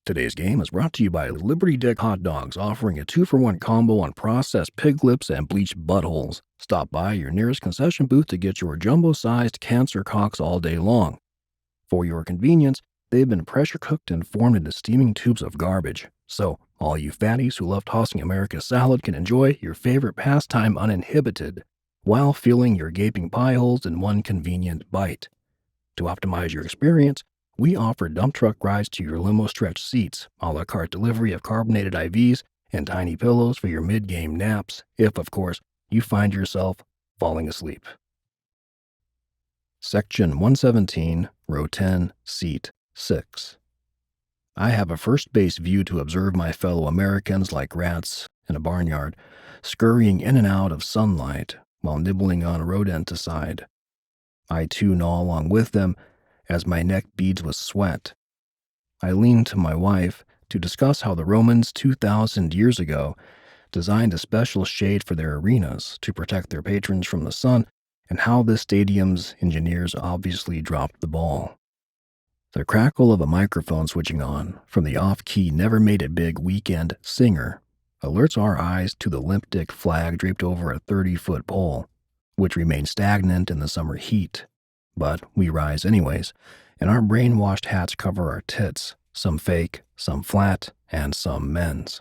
Today's game is brought to you by Liberty Dick Hot Dogs, offering a 2-for-1 combo on processed pig lips and bleached buttholes. Stop by your nearest concession booth to get your jumbo-sized cancer cocks all day long. For your convenience, they've been pressure cooked and formed into steaming tubes of garbage. So, all you fatties who love tossing America's salad can enjoy your favorite pastime uninhibited, while filling your gaping pie holes in one convenient bite. To optimize your experience, we offer dump truck rides to your limo stretch seats, a la carte delivery of carbonated IVs, and tiny pillows for your mid-game naps, if, of course, you find yourself falling asleep. Section 117, Row 10, Seat 6. I have a first base view to observe my fellow Americans like rats in a barnyard, scurrying in and out of sunlight while nibbling on rodenticide. I too gnaw along with them as my neck beads with sweat. I lean to my wife to discuss how the Romans 2,000 years ago designed a special shade for their arenas to protect their patrons from the sun, and how this stadium's engineers obviously dropped the ball. The crackle of a microphone switching on from the off-key never-made-it-big weekend singer alerts our eyes to the limp dick flag draped over a 30-foot pole, which remains stagnant in the summer heat. But we rise anyways, and our brainwashed hats cover our tits, some fake, some flat, and some men's.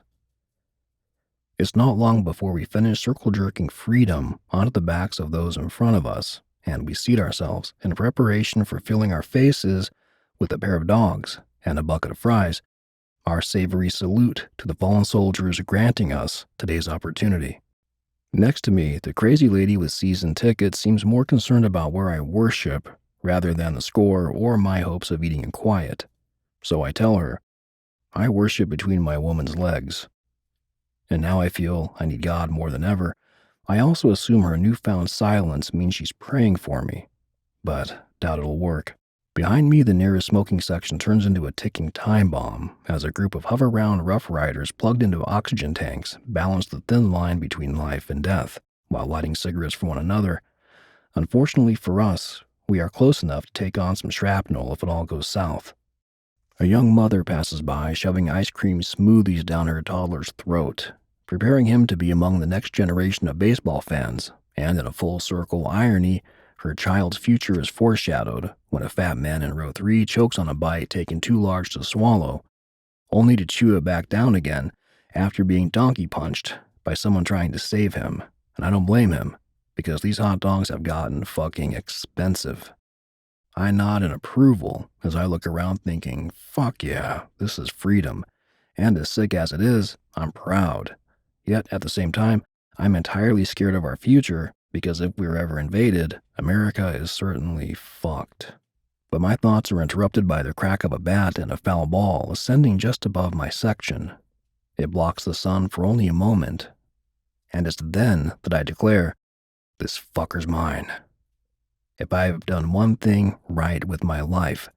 It's not long before we finish circle-jerking freedom onto the backs of those in front of us, and we seat ourselves in preparation for filling our faces with a pair of dogs and a bucket of fries, our savory salute to the fallen soldiers granting us today's opportunity. Next to me, the crazy lady with season tickets seems more concerned about where I worship rather than the score or my hopes of eating in quiet. So I tell her, I worship between my woman's legs. And now I feel I need God more than ever. I also assume her newfound silence means she's praying for me, but doubt it'll work. Behind me, the nearest smoking section turns into a ticking time bomb as a group of hover-round Rough Riders plugged into oxygen tanks balance the thin line between life and death while lighting cigarettes for one another. Unfortunately for us, we are close enough to take on some shrapnel if it all goes south. A young mother passes by, shoving ice cream smoothies down her toddler's throat, preparing him to be among the next generation of baseball fans, and in a full-circle irony, her child's future is foreshadowed when a fat man in row 3 chokes on a bite taken too large to swallow, only to chew it back down again after being donkey-punched by someone trying to save him. And I don't blame him, because these hot dogs have gotten fucking expensive. I nod in approval as I look around thinking, fuck yeah, this is freedom. And as sick as it is, I'm proud. Yet at the same time, I'm entirely scared of our future, because if we're ever invaded, America is certainly fucked. But my thoughts are interrupted by the crack of a bat and a foul ball ascending just above my section. It blocks the sun for only a moment, and it's then that I declare, this fucker's mine. If I've done one thing right with my life,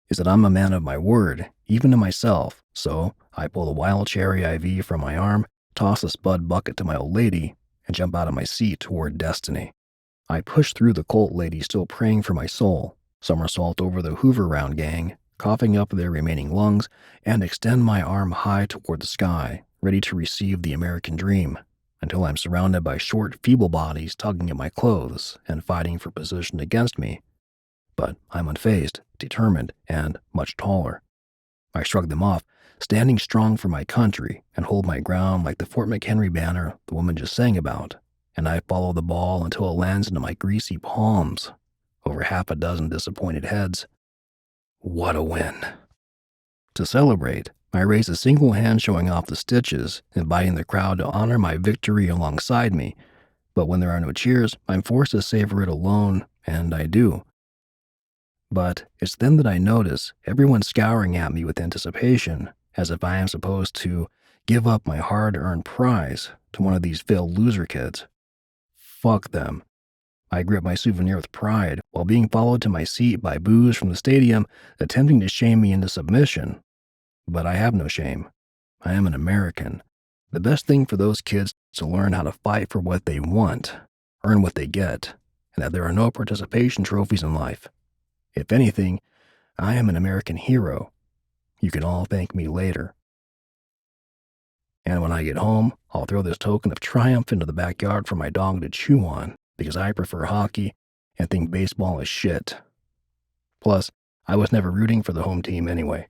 is that I'm a man of my word, even to myself, so I pull a wild cherry IV from my arm, toss a spud bucket to my old lady, and jump out of my seat toward destiny. I push through the cult lady still praying for my soul, somersault over the Hoover Round gang, coughing up their remaining lungs, and extend my arm high toward the sky, ready to receive the American dream, until I'm surrounded by short, feeble bodies tugging at my clothes and fighting for position against me. But I'm unfazed, determined, and much taller. I shrug them off, standing strong for my country, and hold my ground like the Fort McHenry banner the woman just sang about, and I follow the ball until it lands into my greasy palms, over half a dozen disappointed heads. What a win. To celebrate, I raise a single hand showing off the stitches, inviting the crowd to honor my victory alongside me, but when there are no cheers, I'm forced to savor it alone, and I do. But it's then that I notice everyone scouring at me with anticipation, as if I am supposed to give up my hard-earned prize to one of these failed loser kids. Fuck them. I grip my souvenir with pride while being followed to my seat by boos from the stadium attempting to shame me into submission. But I have no shame. I am an American. The best thing for those kids is to learn how to fight for what they want, earn what they get, and that there are no participation trophies in life. If anything, I am an American hero. You can all thank me later. And when I get home, I'll throw this token of triumph into the backyard for my dog to chew on, because I prefer hockey and think baseball is shit. Plus, I was never rooting for the home team anyway.